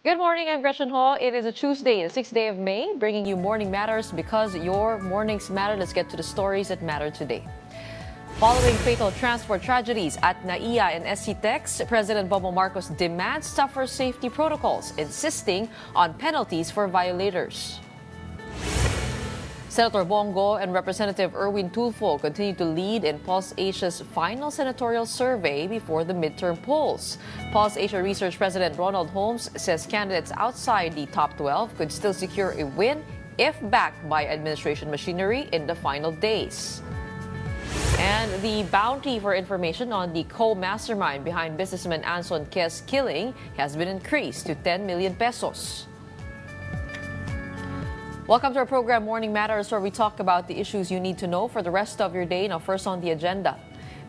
Good morning, I'm Gretchen Ho. It is a Tuesday, the 6th day of May, bringing you Morning Matters because your mornings matter. Let's get to the stories that matter today. Following fatal transport tragedies at NAIA and SCTEX, President Bongbong Marcos demands tougher safety protocols, insisting on penalties for violators. Senator Bongo and Representative Erwin Tulfo continue to lead in Pulse Asia's final senatorial survey before the midterm polls. Pulse Asia Research President Ronald Holmes says candidates outside the top 12 could still secure a win if backed by administration machinery in the final days. And the bounty for information on the co-mastermind behind businessman Anson Quez's killing has been increased to 10 million pesos. Welcome to our program, Morning Matters, where we talk about the issues you need to know for the rest of your day. Now, first on the agenda,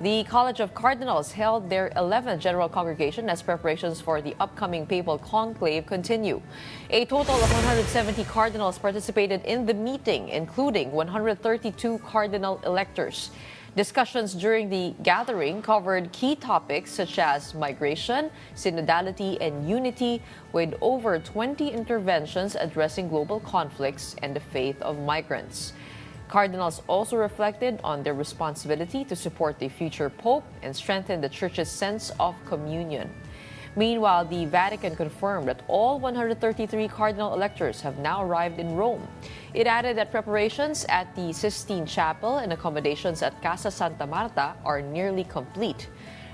the College of Cardinals held their 11th General Congregation as preparations for the upcoming Papal Conclave continue. A total of 170 cardinals participated in the meeting, including 132 cardinal electors. Discussions during the gathering covered key topics such as migration, synodality, and unity, with over 20 interventions addressing global conflicts and the faith of migrants. Cardinals also reflected on their responsibility to support the future pope and strengthen the church's sense of communion. Meanwhile, the Vatican confirmed that all 133 cardinal electors have now arrived in Rome. It added that preparations at the Sistine Chapel and accommodations at Casa Santa Marta are nearly complete.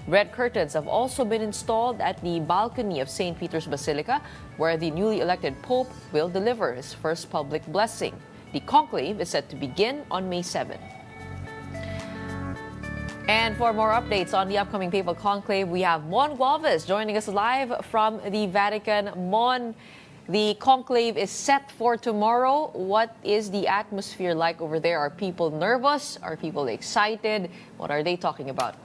Red curtains have also been installed at the balcony of St. Peter's Basilica, where the newly elected pope will deliver his first public blessing. The conclave is set to begin on May 7. And for more updates on the upcoming Papal Conclave, we have Mon Gualvez joining us live from the Vatican. Mon, the conclave is set for tomorrow. What is the atmosphere like over there? Are people nervous? Are people excited? What are they talking about?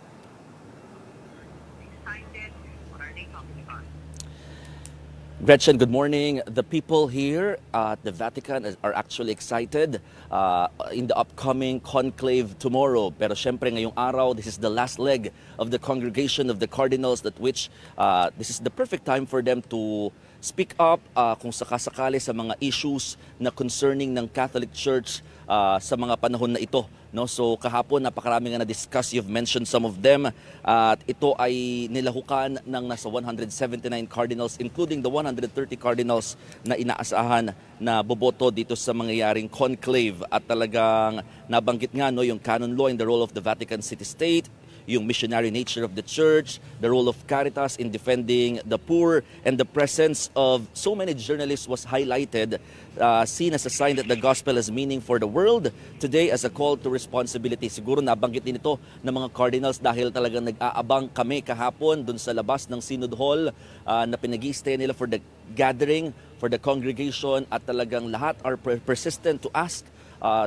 Gretchen, good morning. The people here at the Vatican are actually excited in the upcoming conclave tomorrow. Pero syempre ngayong araw, this is the last leg of the congregation of the cardinals, that which this is the perfect time for them to speak up kung sakasakali sa mga issues na concerning ng Catholic Church sa mga panahon na ito. No, so kahapon napakarami nga na-discuss, you've mentioned some of them, at ito ay nilahukan ng nasa 179 cardinals, including the 130 cardinals na inaasahan na boboto dito sa mangyayaring conclave. At talagang nabanggit nga no, yung canon law and the role of the Vatican City-State, yung missionary nature of the church, the role of Caritas in defending the poor, and the presence of so many journalists was highlighted, seen as a sign that the gospel has meaning for the world today, as a call to responsibility. Siguro nabanggit din ito ng mga cardinals dahil talagang nag-aabang kami kahapon dun sa labas ng Synod Hall na pinag-i-stay nila for the gathering, for the congregation, at talagang lahat are persistent to ask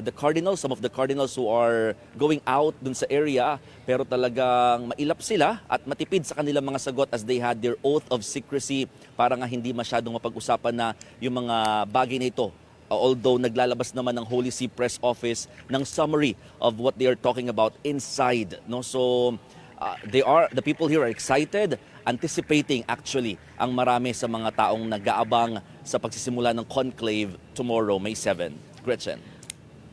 the cardinals, some of the cardinals who are going out dun sa area, pero talagang mailap sila at matipid sa kanilang mga sagot as they had their oath of secrecy, para nga hindi masyadong mapag-usapan na yung mga bagay na ito. Although naglalabas naman ng Holy See Press Office ng summary of what they are talking about inside. No? So the people here are excited, anticipating actually ang marami sa mga taong nag-aabang sa pagsisimula ng conclave tomorrow, May 7. Gretchen.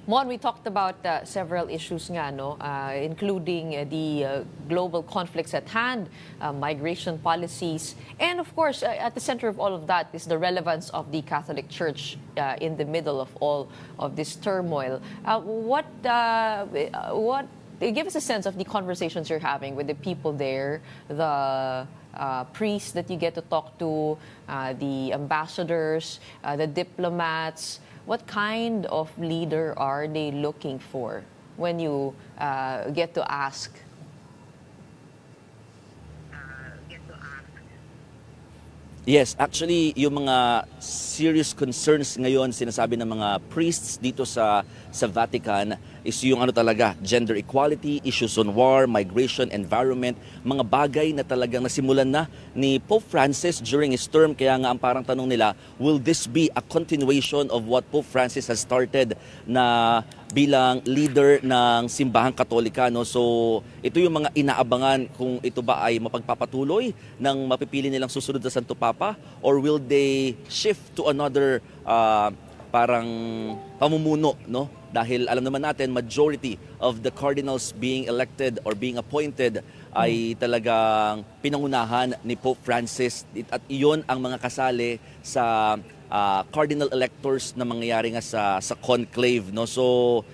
Mon, we talked about several issues nga, no? Including the global conflicts at hand, migration policies, and of course, at the center of all of that is the relevance of the Catholic Church in the middle of all of this turmoil. Give us a sense of the conversations you're having with the people there, the priests that you get to talk to, the ambassadors, the diplomats. What kind of leader are they looking for when you get to ask? Yes, actually, yung mga serious concerns ngayon sinasabi ng mga priests dito sa Vatican is yung talaga, gender equality, issues on war, migration, environment, mga bagay na talagang nasimulan na ni Pope Francis during his term. Kaya nga ang parang tanong nila, will this be a continuation of what Pope Francis has started na bilang leader ng simbahang Katolika, no? So ito yung mga inaabangan kung ito ba ay mapagpapatuloy ng mapipili nilang susunod na Santo Papa, or will they shift to another parang pamumuno, no? Dahil alam naman natin, majority of the cardinals being elected or being appointed ay talagang pinangunahan ni Pope Francis, at iyon ang mga kasali sa cardinal electors na mangyayari nga sa conclave, no? So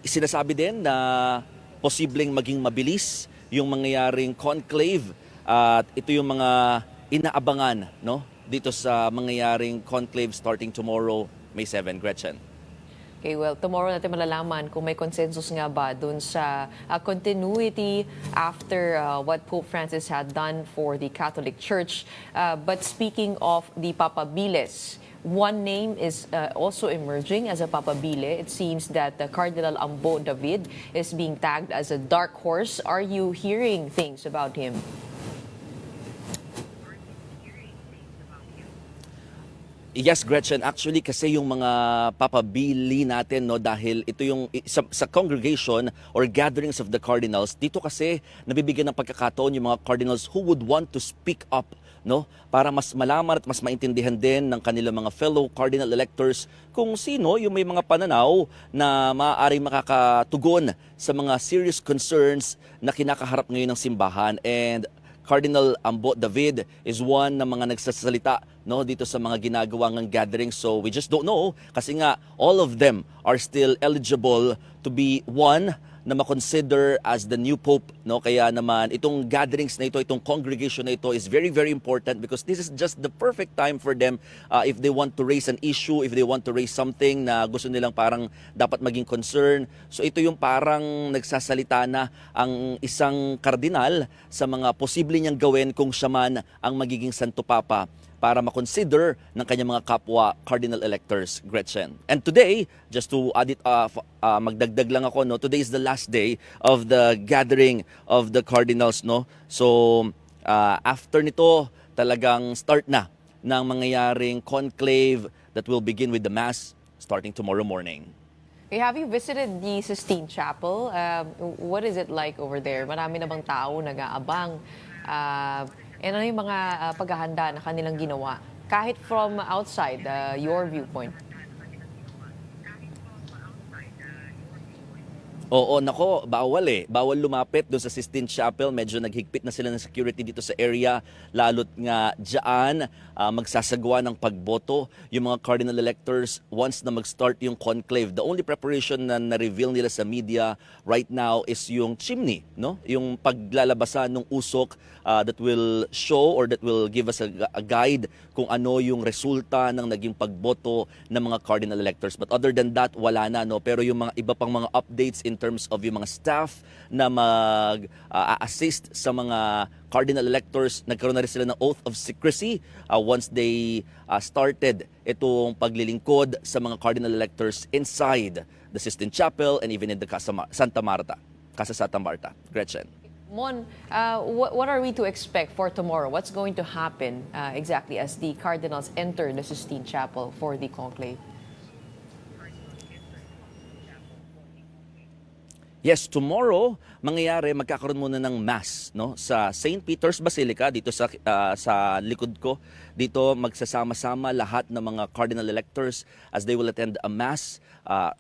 sinasabi din na posibleng maging mabilis yung mangyayaring conclave, at ito yung mga inaabangan, no, dito sa mangyayaring conclave starting tomorrow, May 7, Gretchen. Okay, well, tomorrow natin malalaman kung may consensus nga ba dun sa continuity after what Pope Francis had done for the Catholic Church. But speaking of the Papabiles, one name is also emerging as a Papabile. It seems that Cardinal Ambo David is being tagged as a dark horse. Are you hearing things about him? Yes, Gretchen. Actually, kasi yung mga papabili natin, no, dahil ito yung sa congregation or gatherings of the cardinals, dito kasi nabibigyan ng pagkakataon yung mga cardinals who would want to speak up, no, para mas malaman at mas maintindihan din ng kanilang mga fellow cardinal electors kung sino yung may mga pananaw na maaaring makakatugon sa mga serious concerns na kinakaharap ngayon ng simbahan. And Cardinal Ambo David is one ng mga nagsasalita, no, dito sa mga ginagawa ng gathering. So we just don't know kasi nga all of them are still eligible to be one na makonsider as the new pope, no? Kaya naman itong gatherings na ito, itong congregation na ito is very, very important because this is just the perfect time for them if they want to raise an issue, if they want to raise something na gusto nilang parang dapat maging concern. So ito yung parang nagsasalita na ang isang kardinal sa mga posible niyang gawin kung siya man ang magiging Santo Papa para makonsider ng kanyang mga kapwa cardinal electors, Gretchen. And today, just to add it, magdagdag lang ako, no, today is the last day of the gathering of the cardinals, no. So after nito, talagang start na ng mangyayaring conclave that will begin with the mass starting tomorrow morning. Hey, have you visited the Sistine Chapel? What is it like over there? Marami na bang tao nag-aabang? And ano yung mga paghahanda na kanilang ginawa? Kahit from outside, your viewpoint. Oo, nako, bawal eh. Bawal lumapit doon sa Sistine Chapel. Medyo naghigpit na sila ng security dito sa area. Lalo't nga dyan, magsasagawa ng pagboto yung mga cardinal electors once na mag-start yung conclave. The only preparation na na-reveal nila sa media right now is yung chimney, no? Yung paglalabasan ng usok that will show or that will give us a guide kung ano yung resulta ng naging pagboto ng mga cardinal electors. But other than that, wala na, no? Pero yung mga iba pang mga updates in terms of yung mga staff na mag-assist sa mga cardinal electors, nagkaroon na rin sila ng oath of secrecy once they started itong paglilingkod sa mga cardinal electors inside the Sistine Chapel and even in the Casa Santa Marta. Gretchen. Mon, what are we to expect for tomorrow? What's going to happen exactly as the cardinals enter the Sistine Chapel for the conclave? Yes, tomorrow magkakaroon muna ng mass, no, sa St. Peter's Basilica dito sa likod ko. Dito magsasama-sama lahat ng mga cardinal electors as they will attend a mass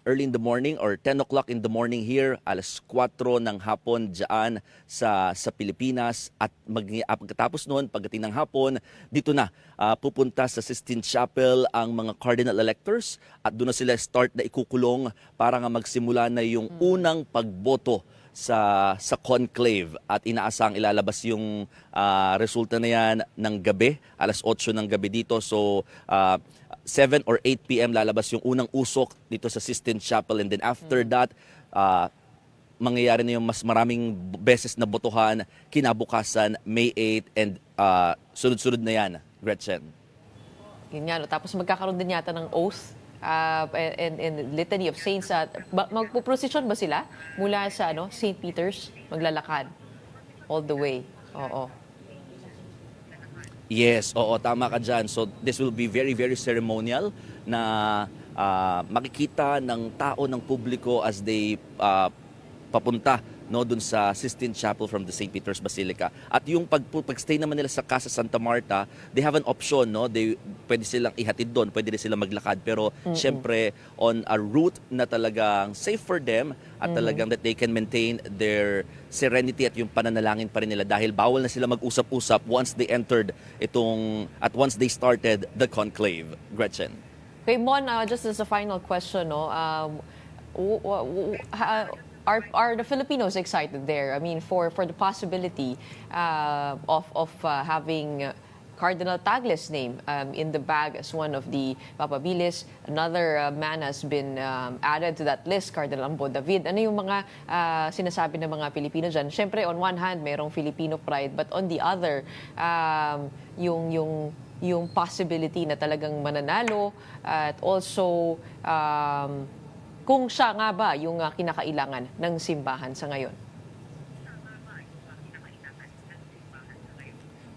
early in the morning or 10 o'clock in the morning here, alas 4 ng hapon diyan sa Pilipinas, at pagkatapos noon, pagdating ng hapon, dito na pupunta sa Sistine Chapel ang mga cardinal electors at doon na sila start na ikukulong para nga magsimula na yung unang pagboto sa conclave, at inaasang ilalabas yung resulta na yan ng gabi, alas 8 ng gabi dito. So 7 or 8 p.m. lalabas yung unang usok dito sa Sistine Chapel, and then after that mangyayari na yung mas maraming beses na botohan kinabukasan May 8, and sunod-sunod na yan, Gretchen. Yun nga, no? Tapos magkakaroon din yata ng oath and Litany of Saints. Magpuprosesyon ba sila mula sa St. Peter's? Maglalakad all the way. Oo. Yes, oo, tama ka dyan. So this will be very, very ceremonial na makikita ng tao, ng publiko as they papunta dun sa Sistine Chapel from the St. Peter's Basilica. At yung pagstay naman nila sa Casa Santa Marta, they have an option, pwede silang ihatid doon, pwede rin silang maglakad, pero syempre on a route na talagang safe for them at talagang that they can maintain their serenity at yung pananalangin pa rin nila dahil bawal na sila mag-usap-usap once they entered once they started the conclave. Gretchen. Okay, Mon, just as a final question, are the Filipinos excited there? I mean, for the possibility of having Cardinal Tagle's name in the bag as one of the Papabiles. Another man has been added to that list, Cardinal Ambo David. Ano yung mga sinasabi ng mga Pilipino dyan? Siyempre, on one hand, merong Filipino pride, but on the other, yung possibility na talagang mananalo at also kung siya nga ba yung kinakailangan ng simbahan sa ngayon.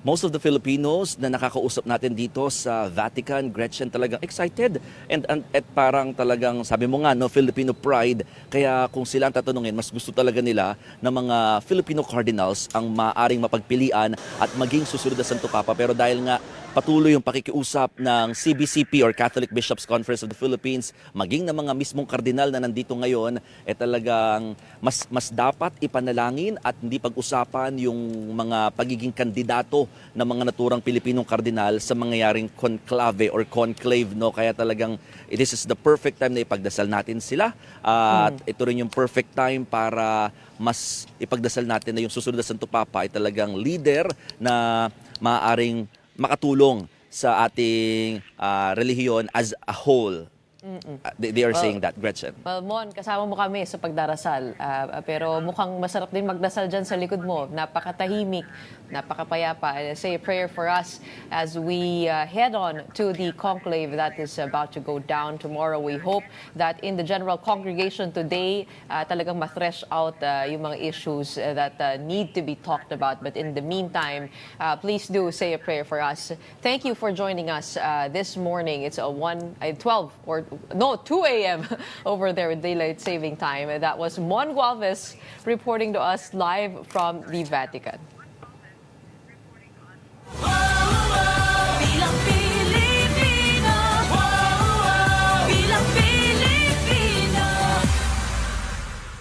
Most of the Filipinos na nakakausap natin dito sa Vatican, Gretchen, talagang excited. And parang talagang, sabi mo nga, Filipino pride. Kaya kung sila ang tatanungin, mas gusto talaga nila ng mga Filipino cardinals ang maaring mapagpilian at maging susunod na Santo Papa. Pero dahil nga patuloy yung pakikiusap ng CBCP or Catholic Bishops Conference of the Philippines, maging ng mga mismong kardinal na nandito ngayon, talagang mas dapat ipanalangin at hindi pag-usapan yung mga pagiging kandidato ng mga naturang Pilipinong kardinal sa mangyayaring conclave or conclave. Kaya talagang this is the perfect time na ipagdasal natin sila. At ito rin yung perfect time para mas ipagdasal natin na yung susunod na Santo Papa ay talagang leader na maaaring makatulong sa ating relihiyon as a whole. They are saying that, Gretchen. Well, Mon, kasama mo kami sa pagdarasal. Pero mukhang masarap din magdasal dyan sa likod mo. Napakatahimik, napakapayapa. Say a prayer for us as we head on to the conclave that is about to go down tomorrow. We hope that in the general congregation today, talagang ma-thresh out yung mga issues that need to be talked about. But in the meantime, please do say a prayer for us. Thank you for joining us this morning. It's 2 a.m. over there with daylight saving time. That was Mon Gualvez reporting to us live from the Vatican.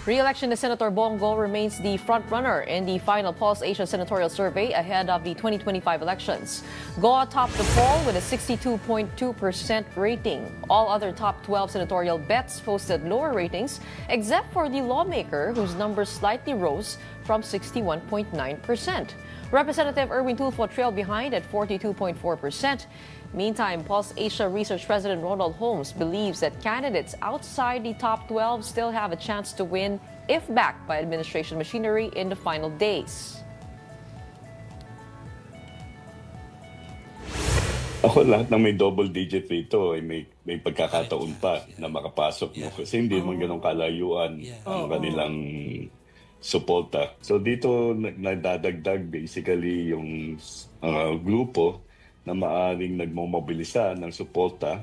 Re-election to Senator Bongo remains the front-runner in the final Pulse Asia senatorial survey ahead of the 2025 elections. Go topped the poll with a 62.2% rating. All other top 12 senatorial bets posted lower ratings, except for the lawmaker, whose number slightly rose from 61.9%. Representative Erwin Tulfo trailed behind at 42.4%. Meantime, Pulse Asia Research President Ronald Holmes believes that candidates outside the top 12 still have a chance to win if backed by administration machinery in the final days. Ako lahat ng may double digit rito ay may pagkakataon pa na makapasok mo kasi hindi naman ganun kalayuan ang kanilang suporta. So dito nagdadagdag basically yung grupo na maaring nagmomobilisa ng suporta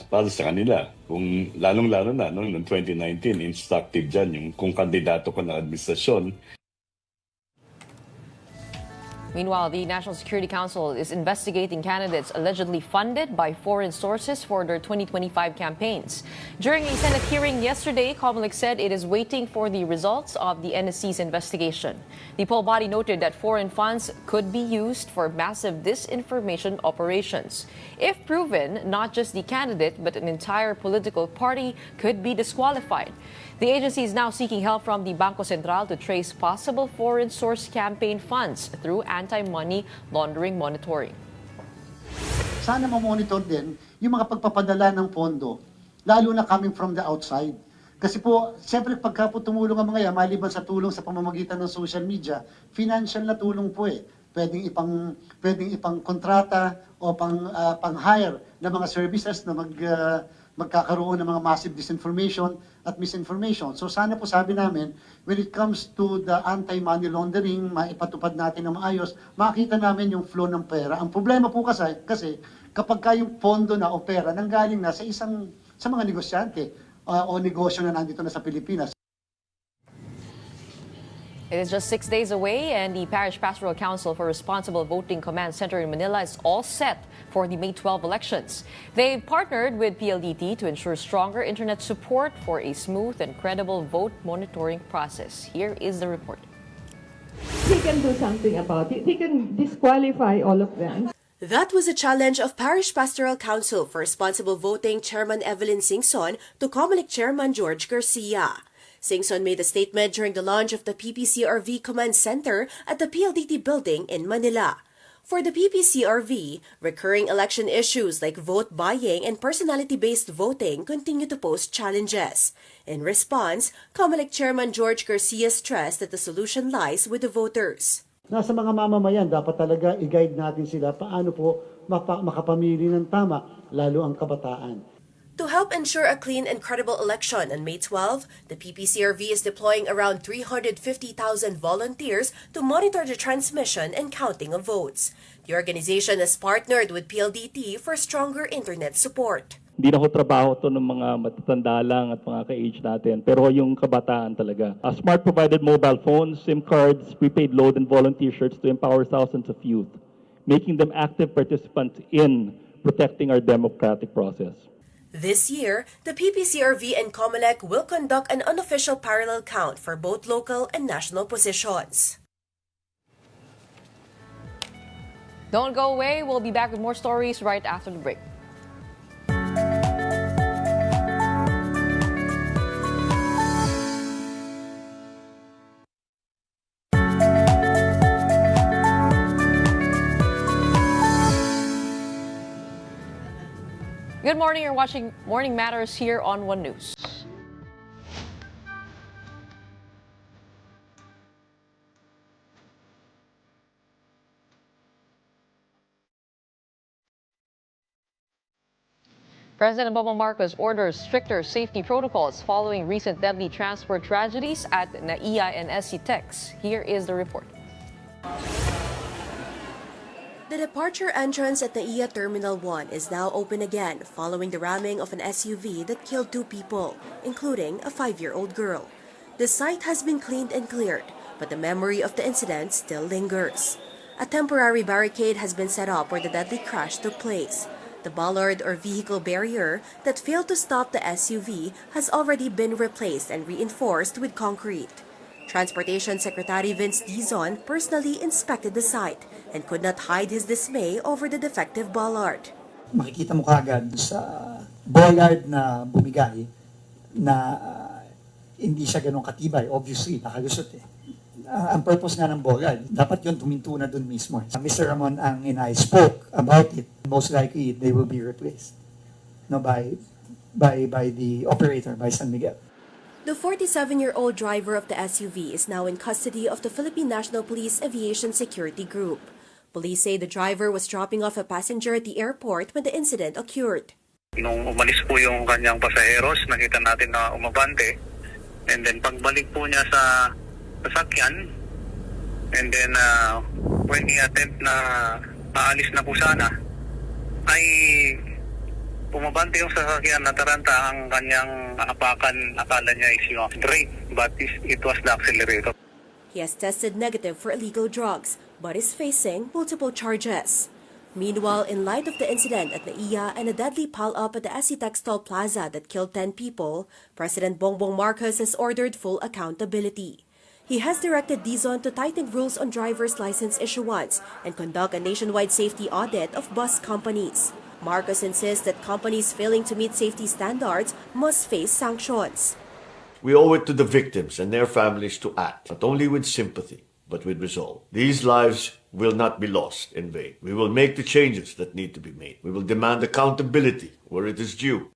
para sa kanila. Kung lalong-lalo na noong 2019, instructive dyan yung kung kandidato ka ng administrasyon. Meanwhile, the National Security Council is investigating candidates allegedly funded by foreign sources for their 2025 campaigns. During a Senate hearing yesterday, Comelec said it is waiting for the results of the NSC's investigation. The poll body noted that foreign funds could be used for massive disinformation operations. If proven, not just the candidate but an entire political party could be disqualified. The agency is now seeking help from the Bangko Sentral to trace possible foreign source campaign funds through anti-money laundering monitoring. Sana ma-monitor din yung mga pagpapadala ng pondo, lalo na coming from the outside. Kasi po, siyempre pagka po tumulong ang mga yan, maliban sa tulong sa pamamagitan ng social media, financial na tulong po eh. Pwedeng ipang kontrata o pang-hire na mga services na magkakaroon ng mga massive disinformation at misinformation. So sana po sabi namin, when it comes to the anti-money laundering, maipatupad natin ng maayos, makita namin yung flow ng pera. Ang problema po kasi kapag yung pondo na o pera nanggaling na sa mga negosyante o negosyo na nandito na sa Pilipinas. It is just 6 days away, and the Parish Pastoral Council for Responsible Voting Command Center in Manila is all set for the May 12 elections. They've partnered with PLDT to ensure stronger internet support for a smooth and credible vote monitoring process. Here is the report. He can do something about it. He can disqualify all of them. That was a challenge of Parish Pastoral Council for Responsible Voting Chairman Evelyn Singson to COMELEC Chairman George Garcia. Singson made a statement during the launch of the PPCRV Command Center at the PLDT building in Manila. For the PPCRV, recurring election issues like vote buying and personality-based voting continue to pose challenges. In response, COMELEC Chairman George Garcia stressed that the solution lies with the voters. Nasa mga mamamayan, dapat talaga i-guide natin sila paano po makapamili ng tama, lalo ang kabataan. To help ensure a clean and credible election on May 12, the PPCRV is deploying around 350,000 volunteers to monitor the transmission and counting of votes. The organization has partnered with PLDT for stronger internet support. Hindi na ho trabaho to ng mga matatanda lang at mga ka-age natin, pero yung kabataan talaga. Smart provided mobile phones, SIM cards, prepaid load and volunteer shirts to empower thousands of youth, making them active participants in protecting our democratic process. This year, the PPCRV and COMELEC will conduct an unofficial parallel count for both local and national positions. Don't go away. We'll be back with more stories right after the break. Good morning. You're watching Morning Matters here on One News. President Bongbong Marcos orders stricter safety protocols following recent deadly transport tragedies at NAIA and SCTEX. Here is the report. The departure entrance at NAIA Terminal 1 is now open again following the ramming of an SUV that killed 2 people, including a 5-year-old girl. The site has been cleaned and cleared, but the memory of the incident still lingers. A temporary barricade has been set up where the deadly crash took place. The bollard or vehicle barrier that failed to stop the SUV has already been replaced and reinforced with concrete. Transportation Secretary Vince Dizon personally inspected the site and could not hide his dismay over the defective bollard. Makikita mo kagad sa bollard na bumigay na hindi siya ganun katibay. Obviously, nakalusot eh. Ang purpose nga ng bollard, dapat yun tuminto na dun mismo. Mr. Ramon Ang and I spoke about it. Most likely, they will be replaced by the operator, by San Miguel. The 47-year-old driver of the SUV is now in custody of the Philippine National Police Aviation Security Group. Police say the driver was dropping off a passenger at the airport when the incident occurred. Nung umalis po yung kanyang pasaheros, nakita natin na umabante. And then pagbalik po niya sa sasakyan, and then when he attempt na maalis na po sana, ay pumabante yung sasakyan, nataranta ang kanyang apakan. Akala niya is yung brake, but it was the accelerator. He has tested negative for illegal drugs, but is facing multiple charges. Meanwhile, in light of the incident at NAIA and a deadly pile-up at the SCTEX toll plaza that killed 10 people, President Bongbong Marcos has ordered full accountability. He has directed Dizon to tighten rules on driver's license issuance and conduct a nationwide safety audit of bus companies. Marcos insists that companies failing to meet safety standards must face sanctions. We owe it to the victims and their families to act, not only with sympathy, but with resolve. These lives will not be lost in vain. We will make the changes that need to be made. We will demand accountability where it is due.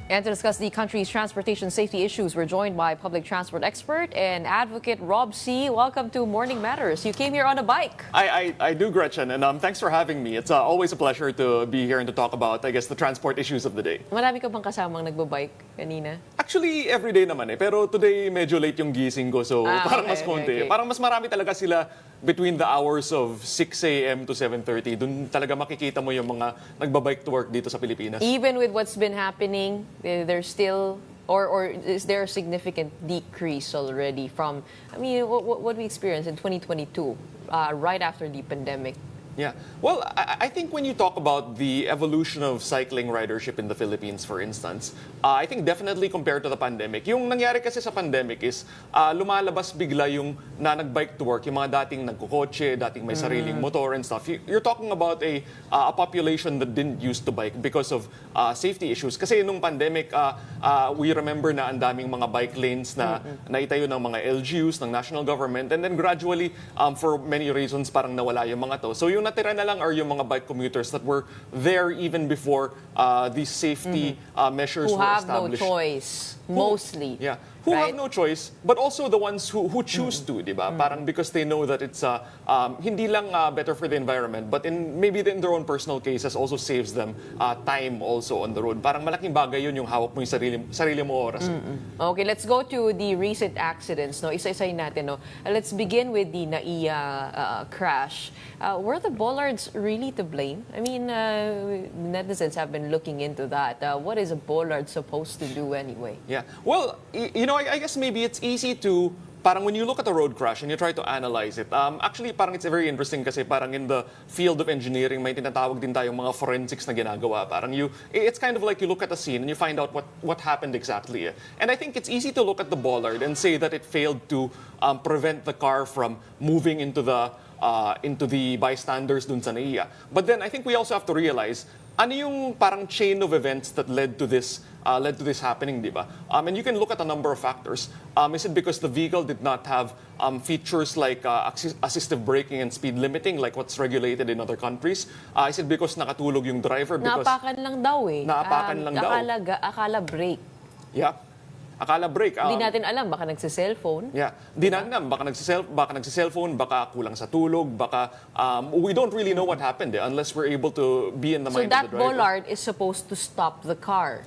And to discuss the country's transportation safety issues, we're joined by public transport expert and advocate Rob C. Welcome to Morning Matters. You came here on a bike. I do, Gretchen, and thanks for having me. It's always a pleasure to be here and to talk about, I guess, the transport issues of the day. Marami ka bang kasamang nagbabike kanina? Actually, everyday naman eh. Pero today, medyo late yung gising ko. So, parang mas konti. Parang mas marami talaga sila between the hours of 6 a.m. to 7:30. Doon talaga makikita mo yung mga nagbabike to work dito sa Pilipinas. Even with what's been happening, there's still, or is there a significant decrease already from, I mean, what we experienced in 2022, right after the pandemic? Yeah. Well, I think when you talk about the evolution of cycling ridership in the Philippines, for instance, I think definitely compared to the pandemic, yung nangyari kasi sa pandemic is lumalabas bigla yung na nag-bike to work, yung mga dating nagkukotse, dating may sariling motor and stuff. You're talking about a population that didn't used to bike because of safety issues. Kasi nung pandemic, we remember na ang daming mga bike lanes na naitayo ng mga LGUs, ng national government, and then gradually, for many reasons, parang nawala yung mga to. So yung natira na lang are yung mga bike commuters that were there even before these safety measures Who were have no established. choice, mostly. Yeah. Who right? have no choice, but also the ones who choose to, di ba? Parang because they know that it's hindi lang better for the environment, but maybe in their own personal cases also saves them time also on the road. Parang malaking bagay yun yung hawak mo yung sarili mo oras. Okay, let's go to the recent accidents. No, isa-isayin natin. No, let's begin with the NAIA crash. Were the bollards really to blame? I mean, netizens have been looking into that. What is a bollard supposed to do anyway? Yeah. Well, you know, I guess maybe it's easy to, parang when you look at a road crash and you try to analyze it, actually parang it's very interesting kasi parang in the field of engineering, may tinatawag din tayong mga forensics na ginagawa. Parang it's kind of like you look at a scene and you find out what happened exactly. And I think it's easy to look at the bollard and say that it failed to prevent the car from moving into the bystanders dun sa NAIA. But then I think we also have to realize ano yung parang chain of events that led to this happening, di ba? And you can look at a number of factors. Is it because the vehicle did not have features like assistive braking and speed limiting like what's regulated in other countries? Is it because nakatulog yung driver? Because Naapakan lang daw eh. Naapakan lang daw. Akala break. Yeah. Akala break. Hindi natin alam, baka nagsi-cellphone. Yeah. Hindi natin alam, baka nagsi-cellphone, baka kulang sa tulog, baka we don't really know what happened unless we're able to be in the mind of the driver. So that bollard is supposed to stop the car.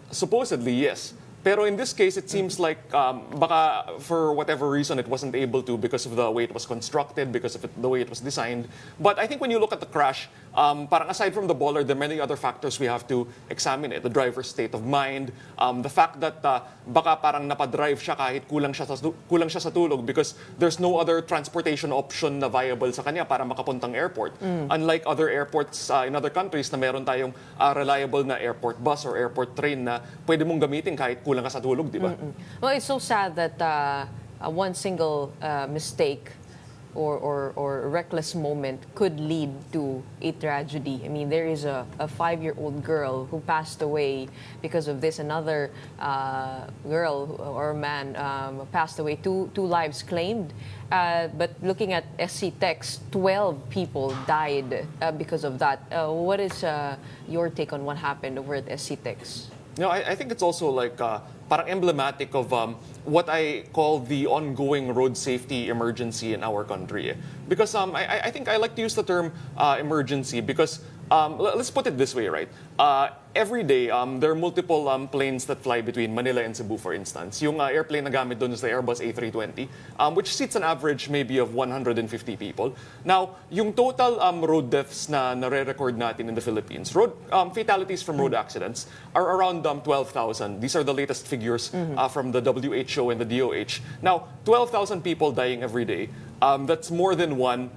Supposedly, yes. Pero in this case, it seems like baka for whatever reason it wasn't able to because of the way it was constructed, because of the way it was designed. But I think when you look at the crash, parang aside from the bollard, there are many other factors we have to examine it. The driver's state of mind, the fact that baka parang napadrive siya kahit kulang siya sa tulog because there's no other transportation option na viable sa kanya para makapuntang airport. Unlike other airports in other countries na meron tayong reliable na airport bus or airport train na pwede mong gamitin kahit kulang ka sa tulog, di ba? Well, it's so sad that one single mistake or reckless moment could lead to a tragedy. I mean, there is a 5-year-old girl who passed away because of this. Another girl or man passed away. Two lives claimed. But looking at SCTEX, 12 people died because of that. What is your take on what happened over at SCTEX? No, I think it's also like parang emblematic of what I call the ongoing road safety emergency in our country. Because I think I like to use the term emergency because let's put it this way, right? Every day, there are multiple planes that fly between Manila and Cebu, for instance. Yung airplane na gamit doon is the Airbus A320, which seats an average maybe of 150 people. Now, yung total road deaths na nare-record natin in the Philippines, fatalities from road accidents are around 12,000. These are the latest figures from the WHO and the DOH. Now, 12,000 people dying every day. That's more than one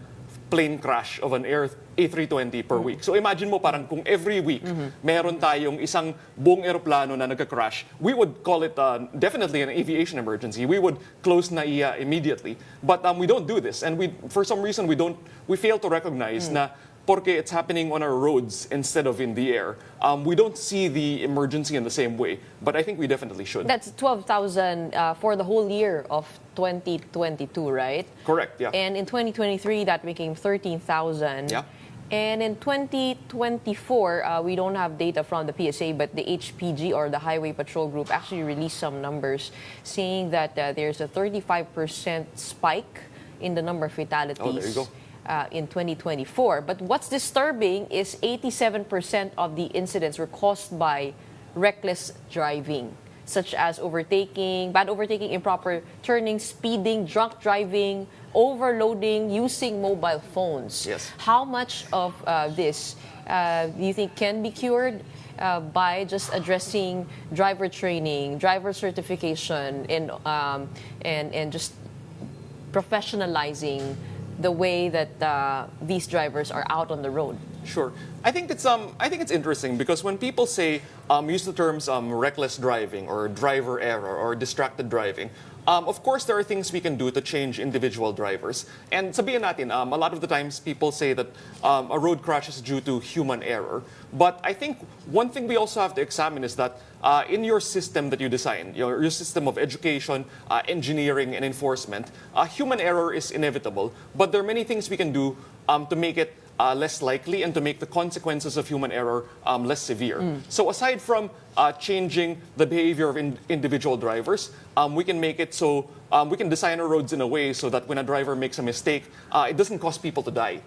plane crash of an A320 per week. So imagine mo parang kung every week meron tayong isang buong eroplano na nagka-crash, we would call it definitely an aviation emergency. We would close NAIA immediately. But we don't do this. And for some reason, we fail to recognize na porque it's happening on our roads instead of in the air. We don't see the emergency in the same way, but I think we definitely should. That's 12,000 for the whole year of 2022, right? Correct, yeah. And in 2023, that became 13,000. Yeah. And in 2024, we don't have data from the PSA, but the HPG or the Highway Patrol Group actually released some numbers saying that there's a 35% spike in the number of fatalities. Oh, there you go. In 2024. But what's disturbing is 87% of the incidents were caused by reckless driving. such as bad overtaking, improper turning, speeding, drunk driving, overloading, using mobile phones. Yes. How much of this do you think can be cured by just addressing driver training, driver certification, and just professionalizing the way that these drivers are out on the road? Sure. I think it's interesting because when people say use the terms reckless driving or driver error or distracted driving, of course there are things we can do to change individual drivers. And sabihin natin, a lot of the times people say that a road crash is due to human error. But I think one thing we also have to examine is that in your system that you design, your system of education, engineering, and enforcement, human error is inevitable. But there are many things we can do to make it less likely and to make the consequences of human error less severe. So aside from changing the behavior of individual drivers, we can make it so we can design our roads in a way so that when a driver makes a mistake, it doesn't cause people to die.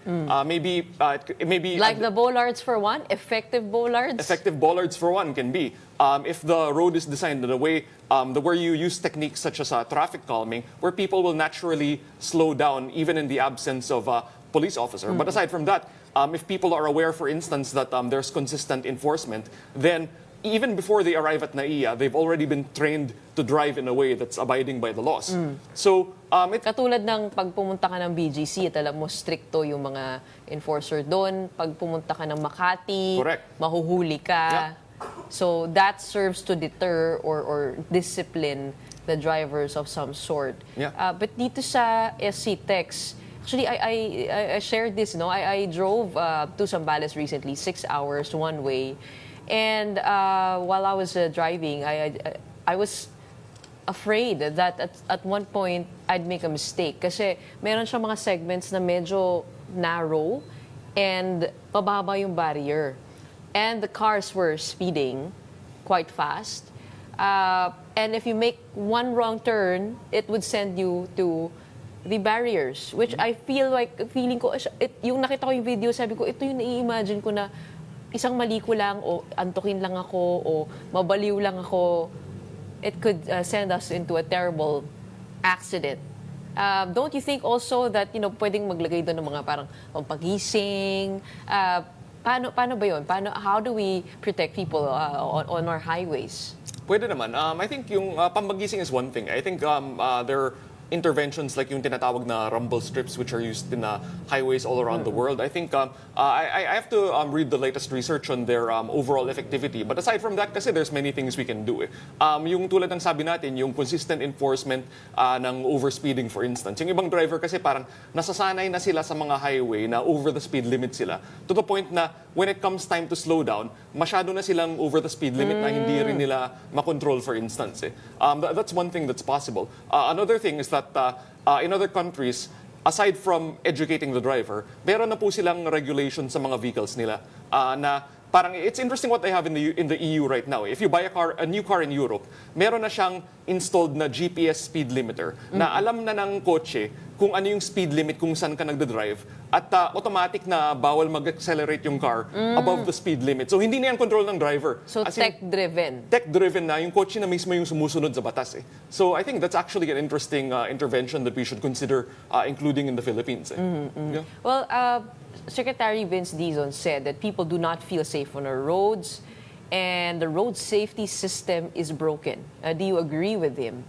Maybe Like the bollards for one, effective bollards? effective bollards for one can be. If the road is designed in a way where you use techniques such as traffic calming, where people will naturally slow down even in the absence of a police officer. But aside from that, if people are aware, for instance, that there's consistent enforcement, then even before they arrive at NAIA, they've already been trained to drive in a way that's abiding by the laws. So, Katulad ng pag pumunta ka ng BGC at alam mo stricto yung mga enforcer doon. Pag pumunta ka ng Makati, Correct. mahuhuli ka. Yeah. So that serves to deter or discipline the drivers of some sort. Yeah. But dito sa SCTEX, actually I shared this, no? I drove to Zambales recently, 6 hours one way. And while I was driving, I was afraid that at one point I'd make a mistake kasi meron siyang mga segments na medyo narrow and pababa yung barrier. And the cars were speeding quite fast. And if you make one wrong turn, it would send you to the barriers, which I feeling ko, yung nakita ko yung video, sabi ko, ito yung nai-imagine ko na isang mali ko lang o antukin lang ako o mabaliw lang ako, it could send us into a terrible accident. Don't you think also that, pwedeng maglagay doon ng mga parang pampagising? Paano ba yun? How do we protect people on our highways? pwede naman. I think yung pambagising is one thing. I think there are interventions like yung tinatawag na rumble strips which are used in highways all around the world. I think I have to read the latest research on their overall effectivity. But aside from that, kasi there's many things we can do. Yung tulad ng sabi natin, yung consistent enforcement ng overspeeding, for instance. Yung ibang driver kasi parang nasasanay na sila sa mga highway na over the speed limit sila. To the point na when it comes time to slow down, masyado na silang over the speed limit na hindi rin nila makontrol, for instance. That's one thing that's possible. Another thing is that in other countries, aside from educating the driver, meron na po silang regulation sa mga vehicles nila na parang it's interesting what they have in the EU right now. If you buy a new car in Europe, meron na siyang installed na GPS speed limiter na alam na ng kotse kung ano yung speed limit kung saan ka nagda-drive at automatic na bawal mag-accelerate yung car above the speed limit. So hindi na yan control ng driver. So tech-driven. Tech-driven na, yung kotse na mismo yung sumusunod sa batas. So I think that's actually an interesting intervention that we should consider including in the Philippines. Yeah. Well, Secretary Vince Dizon said that people do not feel safe on our roads and the road safety system is broken. Do you agree with him?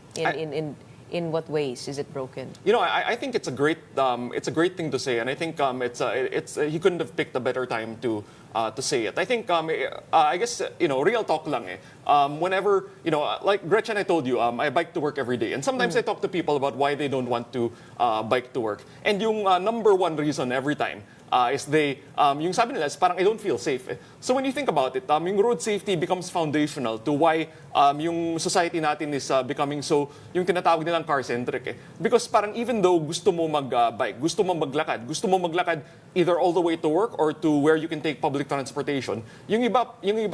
In what ways is it broken? You know, I think it's a great thing to say, and I think he couldn't have picked a better time to say it. I think I guess real talk lang. Whenever like Gretchen, I told you I bike to work every day, and sometimes I talk to people about why they don't want to bike to work, and yung number one reason every time is yung sabi nila is parang I don't feel safe. So when you think about it, yung road safety becomes foundational to why yung society natin is becoming so, yung tinatawag nilang car-centric. Because parang even though gusto mo mag-bike, gusto mo maglakad either all the way to work or to where you can take public transportation, yung iba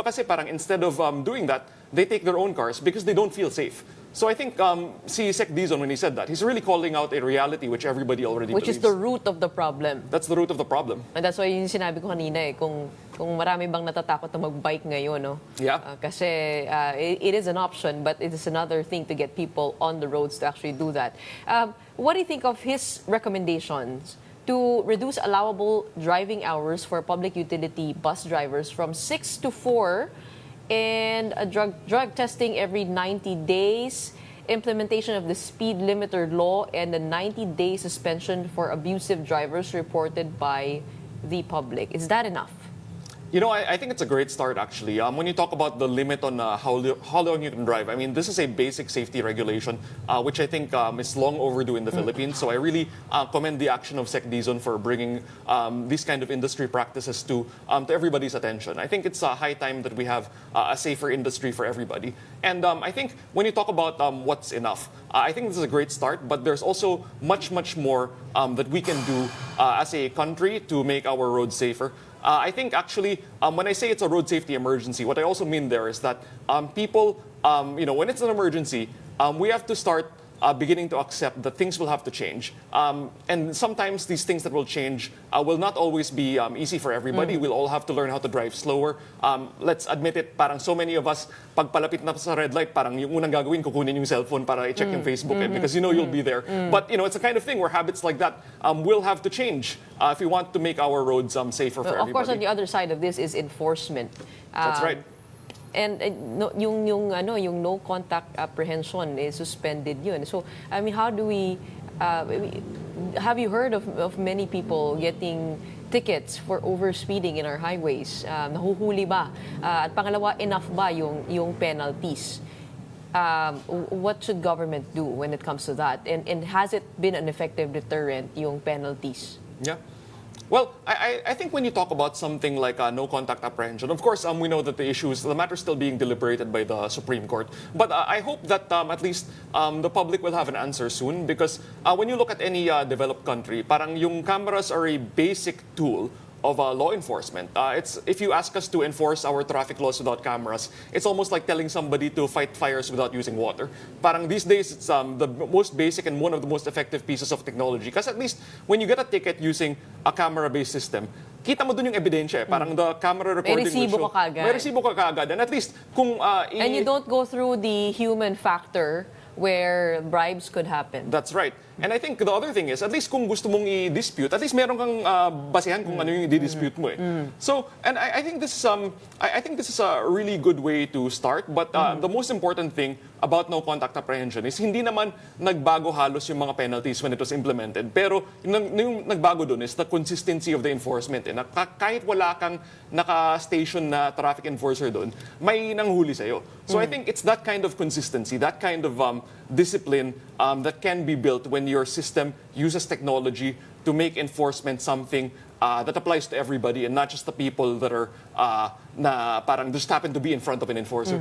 kasi parang instead of doing that, they take their own cars because they don't feel safe. So I think si Sec Dizon, when he said that, he's really calling out a reality which everybody already Which believes. is the root of the problem. That's the root of the problem. And that's why yung sinabi ko kanina kung marami bang natatakot na mag-bike ngayon, no? Yeah. Kasi it is an option, but it is another thing to get people on the roads to actually do that. What do you think of his recommendations to reduce allowable driving hours for public utility bus drivers from 6 to 4 and a drug testing every 90 days, implementation of the speed limiter law, and a 90-day suspension for abusive drivers reported by the public? Is that enough? You know, I think it's a great start, actually. When you talk about the limit on how long you can drive, I mean, this is a basic safety regulation, which I think is long overdue in the Philippines. So I really commend the action of Sec Dizon for bringing these kind of industry practices to everybody's attention. I think it's high time that we have a safer industry for everybody. And I think when you talk about what's enough, I think this is a great start, but there's also much, much more that we can do as a country to make our roads safer. I think actually, when I say it's a road safety emergency, what I also mean there is that people, when it's an emergency, we have to start beginning to accept that things will have to change. And sometimes these things that will change will not always be easy for everybody. We'll all have to learn how to drive slower. Let's admit it, parang so many of us, pag palapit na sa red light, parang yung unang gagawin, kukunin yung cellphone para i-check yung Facebook because you know you'll be there. But it's a kind of thing where habits like that will have to change if we want to make our roads safer for everybody. Of course, on the other side of this is enforcement. That's right. And yung no contact apprehension is suspended yun. So I mean, how do we have you heard of many people getting tickets for overspeeding in our highways? Nahuhuli ba? At pangalawa, enough ba yung penalties? What should government do when it comes to that? And has it been an effective deterrent, yung penalties? Yeah. Well, I think when you talk about something like no contact apprehension, of course, we know that the matter is still being deliberated by the Supreme Court. But I hope that at least the public will have an answer soon, because when you look at any developed country, parang yung cameras are a basic tool of law enforcement. If you ask us to enforce our traffic laws without cameras, it's almost like telling somebody to fight fires without using water. Parang these days, it's the most basic and one of the most effective pieces of technology. Because at least when you get a ticket using a camera-based system, kita mo dun yung ebidensya. Parang the camera recording will show. May resibo ka kaagad. May resibo ka kaagad. And at least kung... and you don't go through the human factor where bribes could happen. That's right. And I think the other thing is, at least kung gusto mong i-dispute, at least meron kang basehan kung ano yung i-dispute mo eh. So, and I think this is a really good way to start. But the most important thing about no contact apprehension is hindi naman nagbago halos yung mga penalties when it was implemented. Pero yung nagbago dun is the consistency of the enforcement. Eh. Kahit wala kang naka-station na traffic enforcer dun, may nanghuli sa'yo. So I think it's that kind of consistency, that kind of discipline that can be built when your system uses technology to make enforcement something that applies to everybody and not just the people that are na parang just happen to be in front of an enforcer.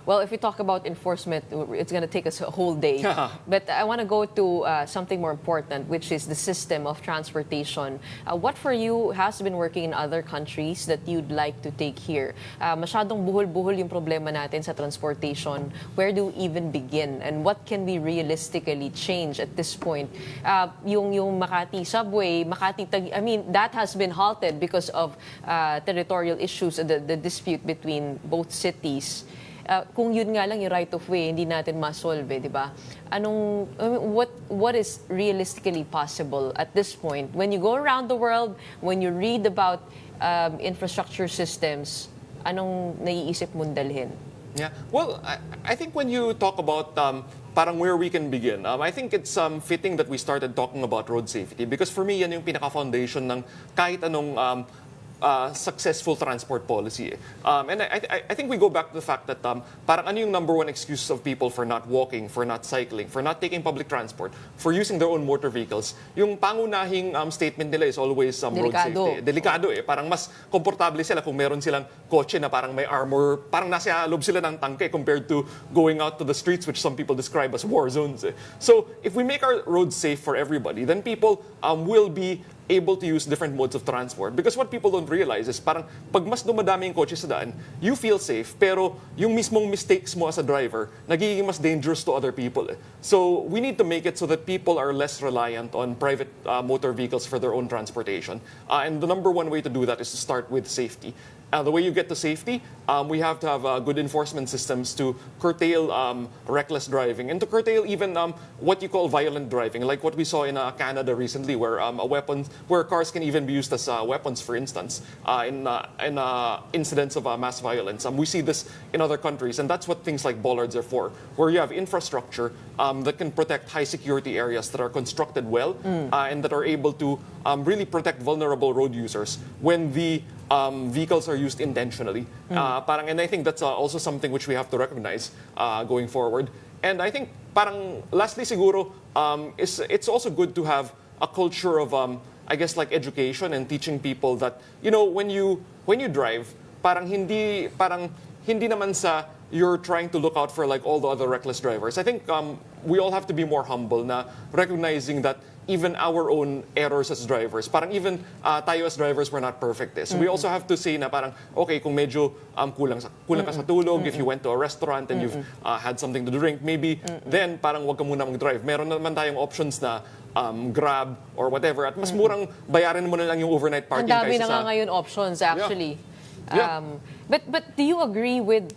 Well, if we talk about enforcement, it's going to take us a whole day. But I want to go to something more important, which is the system of transportation. What for you has been working in other countries that you'd like to take here? Masyadong buhol-buhol yung problema natin sa transportation. Where do we even begin? And what can we realistically change at this point? Yung Makati subway, that has been halted because of territorial issues, the dispute between both cities. Kung yun nga lang yung right of way, hindi natin ma-solve, di ba? What is realistically possible at this point? When you go around the world, when you read about infrastructure systems, anong naiisip mong dalhin? Yeah. Well, I think when you talk about parang where we can begin, I think it's fitting that we started talking about road safety because for me, yan yung pinaka-foundation ng kahit anong successful transport policy. And I think we go back to the fact that parang ano yung number one excuse of people for not walking, for not cycling, for not taking public transport, for using their own motor vehicles. Yung pangunahing statement nila is always road safety. Delikado eh. Parang mas komportable sila kung meron silang kotse na parang may armor, parang nasa loob sila ng tangke compared to going out to the streets, which some people describe as war zones. Eh. So if we make our roads safe for everybody, then people will be able to use different modes of transport. Because what people don't realize is parang pag mas dumadami yung kotse sa daan, you feel safe, pero yung mismong mistakes mo as a driver, nagiging mas dangerous to other people. So we need to make it so that people are less reliant on private motor vehicles for their own transportation. And the number one way to do that is to start with safety. The way you get to safety, we have to have good enforcement systems to curtail reckless driving and to curtail even what you call violent driving, like what we saw in Canada recently, where where cars can even be used as weapons, for instance, in incidents of mass violence. We see this in other countries, and that's what things like bollards are for, where you have infrastructure that can protect high security areas that are constructed well and that are able to really protect vulnerable road users when the vehicles are used intentionally. And I think that's also something which we have to recognize going forward. And I think lastly siguro, it's also good to have a culture of I guess like education and teaching people that when you drive, hindi naman sa you're trying to look out for like all the other reckless drivers. I think we all have to be more humble na recognizing that even our own errors as drivers, even tayo as drivers, we're not perfect. So we also have to say na okay, kung medyo kulang ka sa tulog, if you went to a restaurant and you've had something to drink, maybe then wag ka muna mag-drive. Meron naman tayong options na Grab or whatever, at mas murang bayaran mo na lang yung overnight parking. Ang dami na nga ngayon options actually. Yeah. But do you agree with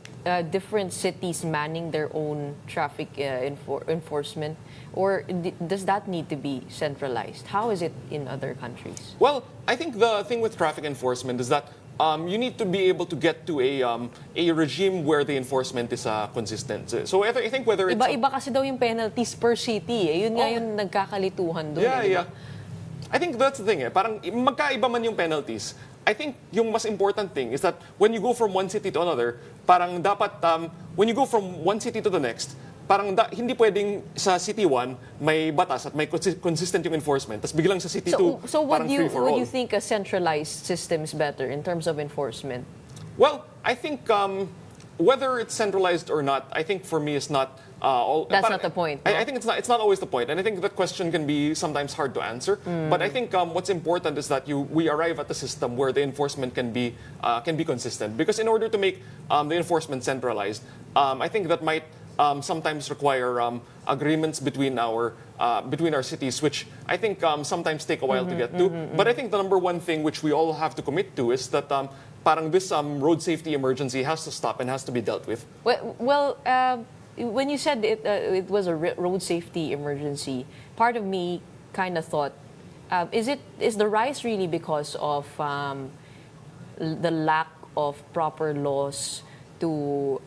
different cities manning their own traffic enforcement? Or does that need to be centralized? How is it in other countries? Well, I think the thing with traffic enforcement is that you need to be able to get to a regime where the enforcement is consistent. So I think whether it's... Iba-iba kasi daw yung penalties per city. Yun nga yung nagkakalituhan doon. Yeah. I think that's the thing. Parang magkaiba man yung penalties. I think yung mas important thing is that when you go from one city to another, parang dapat, when you go from one city to the next, hindi pwedeng sa City 1 may batas at may consistent yung enforcement, tapos biglang sa City 2 so parang free for all. would you think a centralized system is better in terms of enforcement? Well, I think whether it's centralized or not, I think for me is not That's not the point. No? I think it's not always the point, and I think that question can be sometimes hard to answer. But I think what's important is that we arrive at a system where the enforcement can be consistent. Because in order to make the enforcement centralized, I think that might sometimes require agreements between our cities, which I think sometimes take a while to get to. But I think the number one thing which we all have to commit to is that this road safety emergency has to stop and has to be dealt with. Well, when you said it was a road safety emergency, part of me kind of thought, is the rise really because of the lack of proper laws to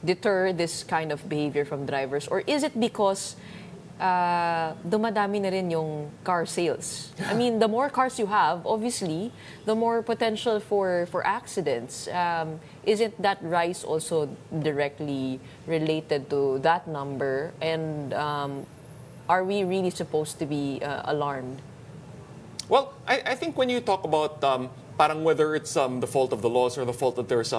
deter this kind of behavior from drivers? Or is it because dumadami na rin yung car sales? I mean, the more cars you have, obviously, the more potential for accidents. Isn't that rise also directly related to that number? And are we really supposed to be alarmed? Well, I think when you talk about whether it's the fault of the laws or the fault that there's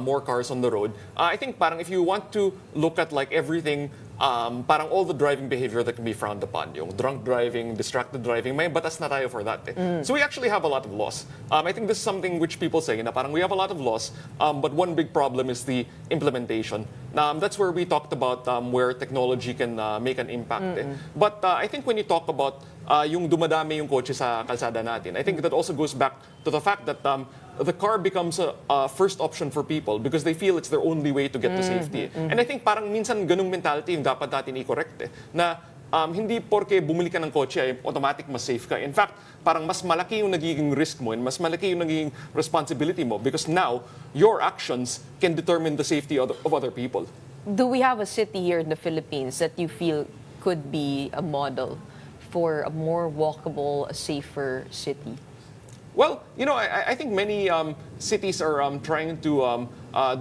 more cars on the road, I think if you want to look at like everything, all the driving behavior that can be frowned upon, yung drunk driving, distracted driving, may batas na tayo for that. So we actually have a lot of laws. I think this is something which people say na we have a lot of laws, but one big problem is the implementation. That's where we talked about where technology can make an impact. But I think when you talk about yung dumadami yung kotse sa kalsada natin, I think that also goes back to the fact that the car becomes a first option for people because they feel it's their only way to get to safety. And I think minsan ganung mentality yung dapat natin i-correct na hindi porke bumili ka ng kotse ay automatic mas safe ka. In fact, mas malaki yung nagiging risk mo and mas malaki yung nagiging responsibility mo because now your actions can determine the safety of other people. Do we have a city here in the Philippines that you feel could be a model for a more walkable, safer city? Well, I think many cities are trying to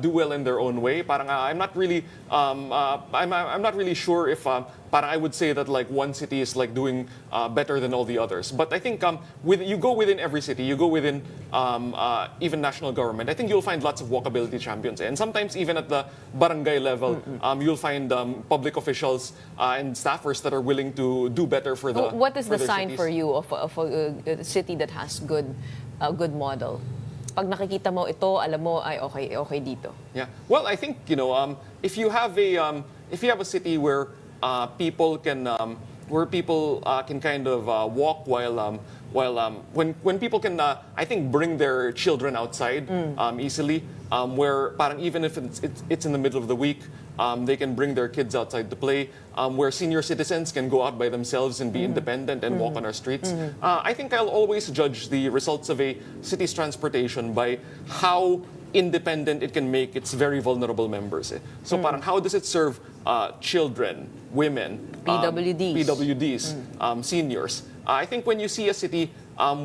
do well in their own way. Parang I'm not really I'm not really sure if parang I would say that like one city is like doing better than all the others. But I think you go within every city, you go within even national government, I think you'll find lots of walkability champions. And sometimes even at the barangay level, you'll find public officials and staffers that are willing to do better for the. What is the their sign cities. for you of a city that has a good model? Pag nakikita mo ito, alam mo ay okay dito. Yeah. Well, I think if you have a city where people can kind of walk while when people can I think bring their children outside easily, where parang even if it's in the middle of the week, they can bring their kids outside to play, where senior citizens can go out by themselves and be independent and walk on our streets. I think I'll always judge the results of a city's transportation by how independent it can make its very vulnerable members. So parang how does it serve children, women, PWDs, seniors? I think when you see a city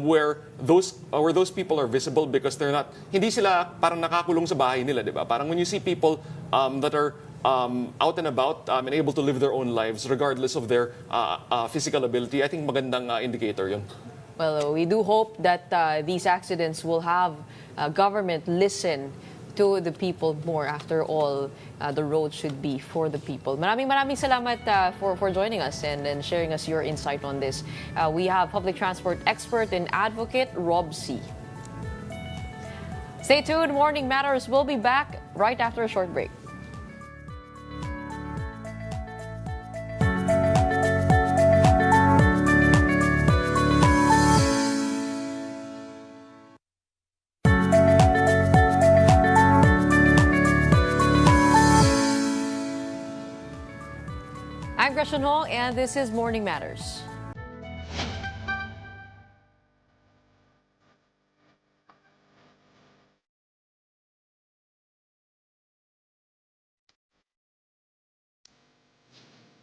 where those people are visible because hindi sila parang nakakulong sa bahay nila, di ba? Parang when you see people that are out and about and able to live their own lives regardless of their physical ability, I think magandang indicator yun. Well, we do hope that these accidents will have government listen to the people more. After all, the road should be for the people. Maraming salamat for joining us and sharing us your insight on this. We have public transport expert and advocate Rob C. Stay tuned. Morning Matters will be back right after a short break. I'm Gretchen Ho, and this is Morning Matters.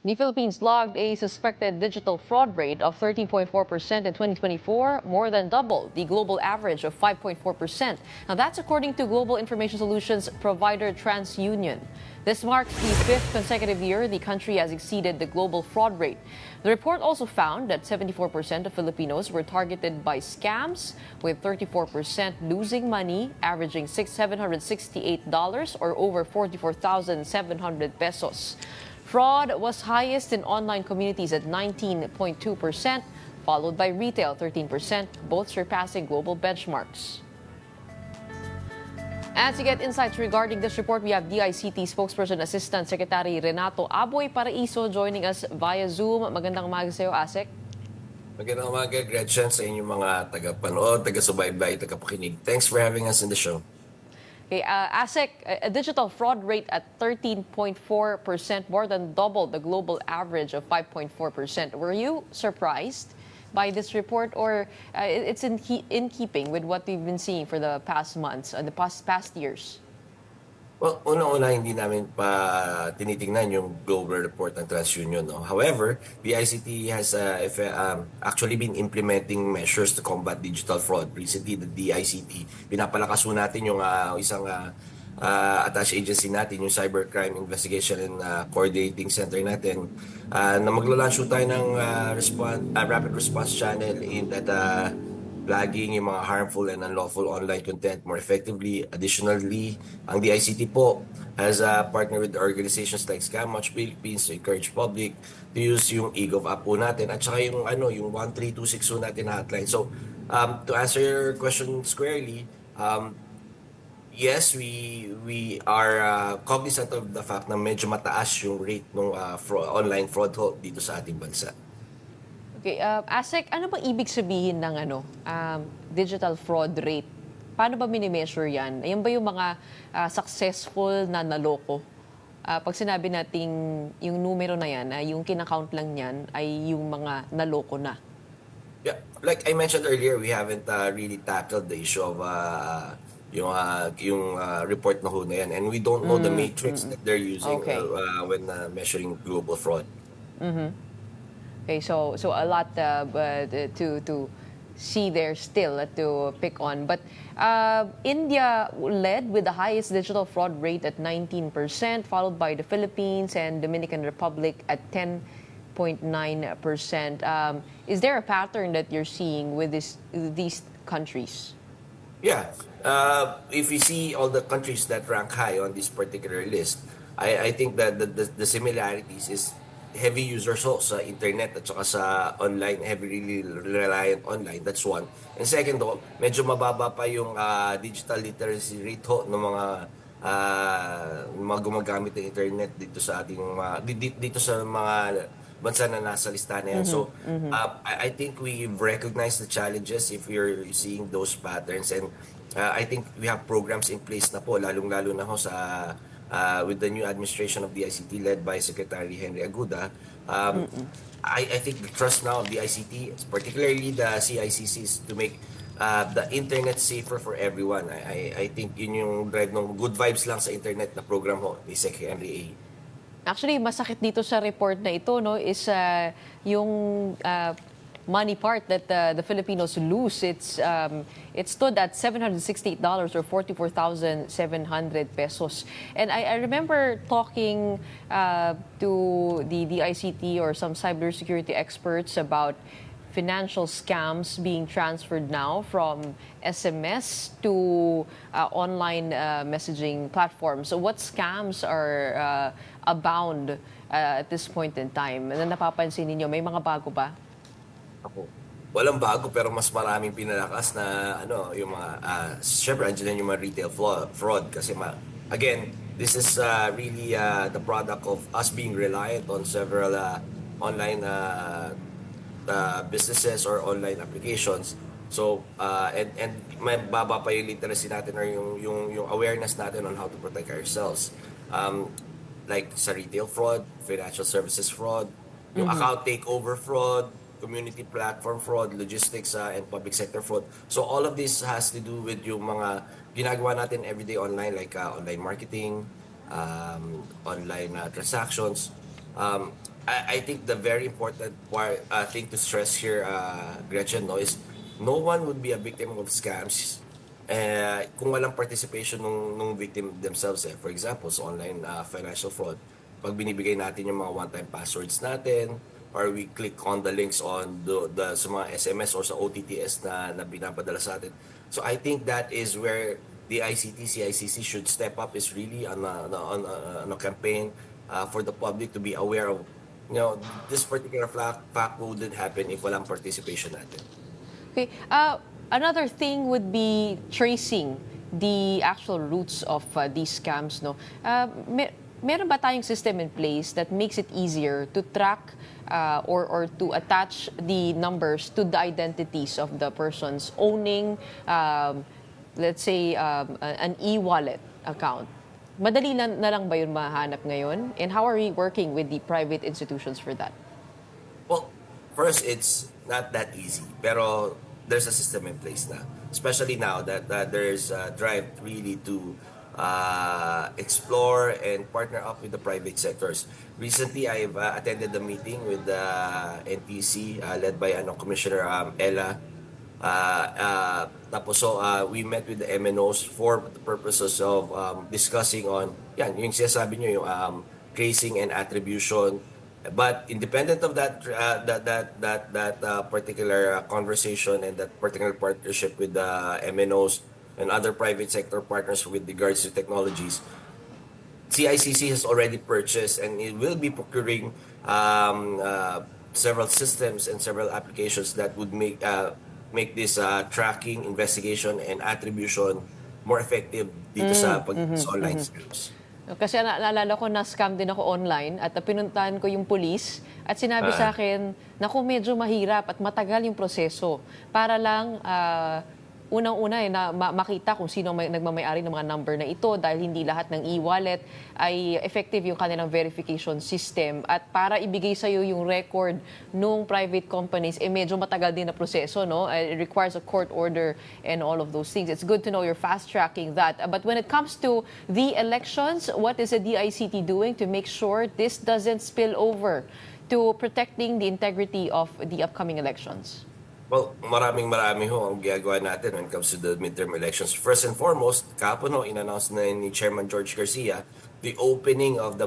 The Philippines logged a suspected digital fraud rate of 13.4% in 2024, more than double the global average of 5.4%. Now that's according to global information solutions provider TransUnion. This marks the fifth consecutive year the country has exceeded the global fraud rate. The report also found that 74% of Filipinos were targeted by scams, with 34% losing money, averaging $768 or over 44,700 pesos. Fraud was highest in online communities at 19.2%, followed by retail 13%, both surpassing global benchmarks. And to get insights regarding this report, we have DICT spokesperson Assistant Secretary Renato Aboy Paraiso joining us via Zoom. Magandang umaga sa iyo, ASEC. Magandang umaga, Gretchen, sa inyong mga taga-panood, taga-subaybay, taga-pakinig. Thanks for having us in the show. Okay, ASEC, a digital fraud rate at 13.4%, more than double the global average of 5.4%. Were you surprised by this report, or it's in keeping with what we've been seeing for the past months and the past years? Well, una-una, hindi namin pa tinitingnan yung global report ng TransUnion. No? However, the ICT has actually been implementing measures to combat digital fraud. Recently, the DICT, pinapalakas po natin yung isang attached agency natin, yung Cybercrime Investigation and Coordinating Center natin, na maglo-launch tayo ng rapid response channel in that flagging yung mga harmful and unlawful online content more effectively. Additionally, ang DICT po has partnered with organizations like Scam Watch Philippines to encourage public to use yung eGov app po natin at saka yung 13262 natin na hotline. So, to answer your question squarely, yes, we are cognizant of the fact na medyo mataas yung rate ng online fraud dito sa ating bansa. Okay, ASEC, ano ba ibig sabihin ng digital fraud rate? Paano ba minimeasure yan? Ayan ba yung mga successful na naloko? Pag sinabi nating yung numero na yan, yung kinakount lang yan ay yung mga naloko na. Yeah, like I mentioned earlier, we haven't really tackled the issue of yung report na ho na yan. And we don't know the matrix that they're using when measuring global fraud. Okay, so a lot to see there still to pick on. But India led with the highest digital fraud rate at 19%, followed by the Philippines and Dominican Republic at 10.9%. Is there a pattern that you're seeing with these countries? Yeah. If you see all the countries that rank high on this particular list, I think that the similarities is heavy users ho sa internet at saka sa online, heavily reliant online. That's one. And second ho, medyo mababa pa yung digital literacy rate ho ng mga gumagamit ng internet dito sa ating dito sa mga bansa na nasa listahan na yan. So, I think we've recognized the challenges if you're seeing those patterns. And I think we have programs in place na po, lalong-lalo na ho sa with the new administration of the ICT led by Secretary Henry Aguda. I think the trust now of the ICT, particularly the CICC, is to make the internet safer for everyone. I think yun yung drive ng good vibes lang sa internet na program ho ni Sec Henry A. Actually, masakit dito sa report na ito, no, is yung money part that the Filipinos lose. It stood at $768 or 44,700 pesos. And I remember talking to the ICT or some cybersecurity experts about financial scams being transferred now from SMS to online messaging platforms. So what scams are abound at this point in time? Na napapansin ninyo, may mga bago ba? Ako, walang bago pero mas maraming pinalakas na yung mga syempre andiyan yung mga retail fraud kasi again, this is really the product of us being reliant on several online businesses or online applications. So and may baba pa yung literacy natin or yung awareness natin on how to protect ourselves. Like sa retail fraud, financial services fraud, yung account takeover fraud, community platform fraud, logistics and public sector fraud. So all of this has to do with yung mga ginagawa natin everyday online like online marketing, online transactions. I think the very important thing to stress here, Gretchen, is no one would be a victim of scams kung walang participation ng victim themselves. For example, sa online financial fraud, pag binibigay natin yung mga one-time passwords natin, or we click on the links on sa mga SMS or sa OTTs na binapadala sa atin. So I think that is where the ICT, CICC should step up, is really on a campaign for the public to be aware of, this particular fact wouldn't happen if walang participation natin. Okay. Another thing would be tracing the actual roots of these scams. No, meron ba tayong system in place that makes it easier to track or to attach the numbers to the identities of the persons owning, let's say, an e-wallet account? Madali na lang ba yun mahanap ngayon? And how are we working with the private institutions for that? Well, first, it's not that easy. Pero there's a system in place now. Especially now that there's a drive really to explore and partner up with the private sectors. Recently, I've attended the meeting with the NTC led by Commissioner Ella. Tapos we met with the MNOs for the purposes of discussing on yung sinasabi nyo, yung tracing and attribution. But independent of that particular conversation and that particular partnership with the MNOs and other private sector partners with regards to technologies, CICC has already purchased and it will be procuring several systems and several applications that would make this tracking, investigation, and attribution more effective dito sa online scams. Kasi naalala ko na scam din ako online at pinuntahan ko yung police at sinabi sa akin, naku, medyo mahirap at matagal yung proseso para lang unang-una na makita kung sino nagmamayari ng mga number na ito dahil hindi lahat ng e-wallet ay effective yung kanilang verification system. At para ibigay sa iyo yung record nung private companies, medyo matagal din na proseso, no? It requires a court order and all of those things. It's good to know you're fast-tracking that. But when it comes to the elections, what is the DICT doing to make sure this doesn't spill over to protecting the integrity of the upcoming elections? Well, marami ho ang ginagawa natin when it comes to the midterm elections. First and foremost, kahapon ho, in-announce na ni Chairman George Garcia the opening of the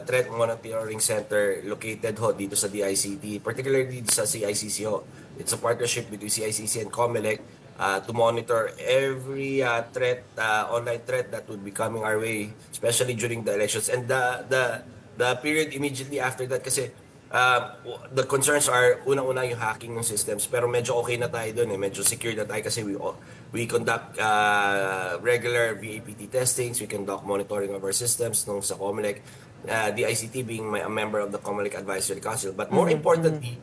Threat Monitoring Center located ho dito sa DICT, particularly dito sa CICC ho. It's a partnership between CICC and COMELEC to monitor every online threat that would be coming our way, especially during the elections. And the period immediately after that kasi the concerns are unang-una yung hacking ng systems, pero medyo okay na tayo doon medyo secure na tayo kasi we conduct regular VAPT testings, we conduct monitoring of our systems nung sa COMELEC, the ICT being a member of the COMELEC Advisory Council. But more importantly,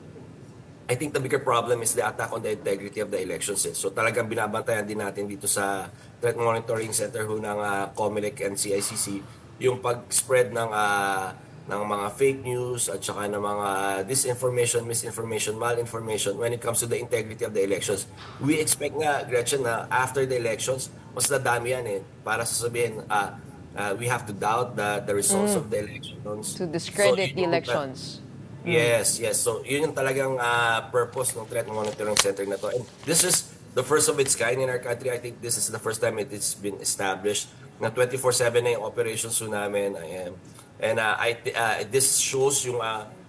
I think the bigger problem is the attack on the integrity of the elections. So talagang binabantayan din natin dito sa Threat Monitoring Center ho ng COMELEC and CICC yung pag-spread ng mga fake news at saka ng mga disinformation, misinformation, malinformation when it comes to the integrity of the elections. We expect nga, Gretchen, na after the elections, mas nadami yan para sasabihin, we have to doubt the results of the elections. To discredit the elections. Yes. So yun yung talagang purpose ng Threat Monitoring Center na to. And this is the first of its kind in our country. I think this is the first time it's been established na 24/7 na yung operations namin. And this shows yung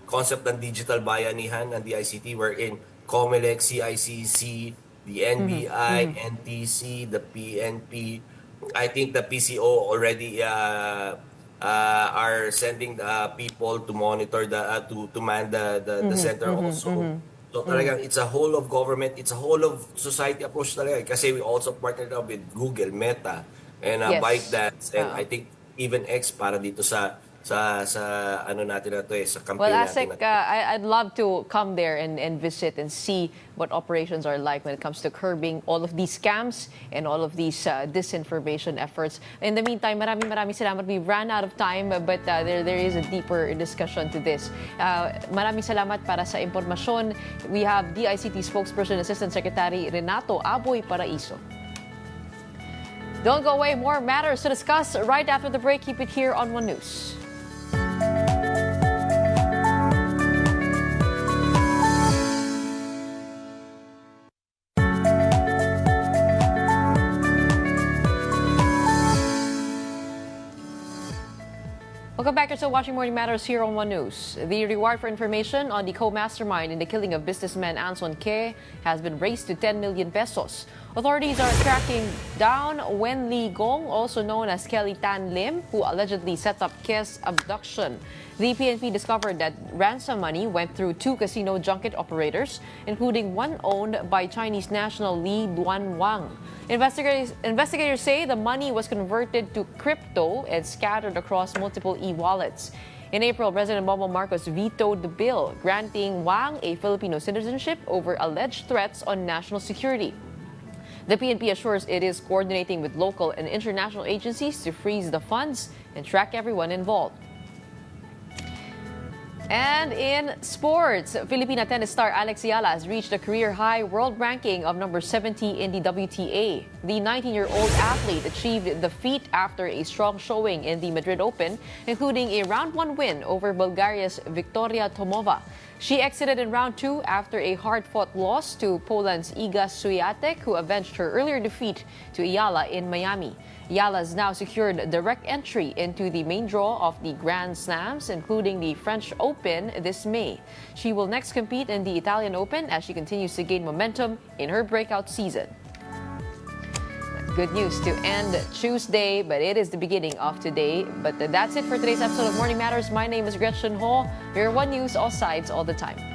concept ng digital bayanihan ng DICT wherein COMELEC, CICC, the NBI, NTC, the PNP, I think the PCO already are sending the people to monitor to man the center also. So talagang it's a whole of government, it's a whole of society approach talaga kasi we also partnered up with Google, Meta, and ByteDance, and I think even X para dito sa ano natin na to sa campaign natin. I'd love to come there and visit and see what operations are like when it comes to curbing all of these scams and all of these disinformation efforts. In the meantime, maraming salamat. We ran out of time, but there is a deeper discussion to this. Maraming salamat para sa impormasyon. We have DICT spokesperson, Assistant Secretary Renato Aboy Paraiso. Don't go away. More matters to discuss right after the break. Keep it here on One News. Welcome back. You're still watching Morning Matters here on One News. The reward for information on the co-mastermind in the killing of businessman Anson Ke has been raised to 10 million pesos. Authorities are tracking down Wen Lee Gong, also known as Kelly Tan Lim, who allegedly set up Ke's abduction. The PNP discovered that ransom money went through 2 casino junket operators, including one owned by Chinese national Li Duan Wang. Investigators say the money was converted to crypto and scattered across multiple e-wallets. In April, President Bongbong Marcos vetoed the bill granting Wang a Filipino citizenship over alleged threats on national security. The PNP assures it is coordinating with local and international agencies to freeze the funds and track everyone involved. And in sports, Filipina tennis star Alex Ayala has reached a career-high world ranking of number 70 in the WTA. The 19-year-old athlete achieved the feat after a strong showing in the Madrid Open, including a round 1 win over Bulgaria's Victoria Tomova. She exited in round 2 after a hard-fought loss to Poland's Iga Swiatek, who avenged her earlier defeat to Ayala in Miami. Ayala has now secured direct entry into the main draw of the Grand Slams, including the French Open this May. She will next compete in the Italian Open as she continues to gain momentum in her breakout season. Good news to end Tuesday, but it is the beginning of today. But that's it for today's episode of Morning Matters. My name is Gretchen Ho. You're One News, all sides, all the time.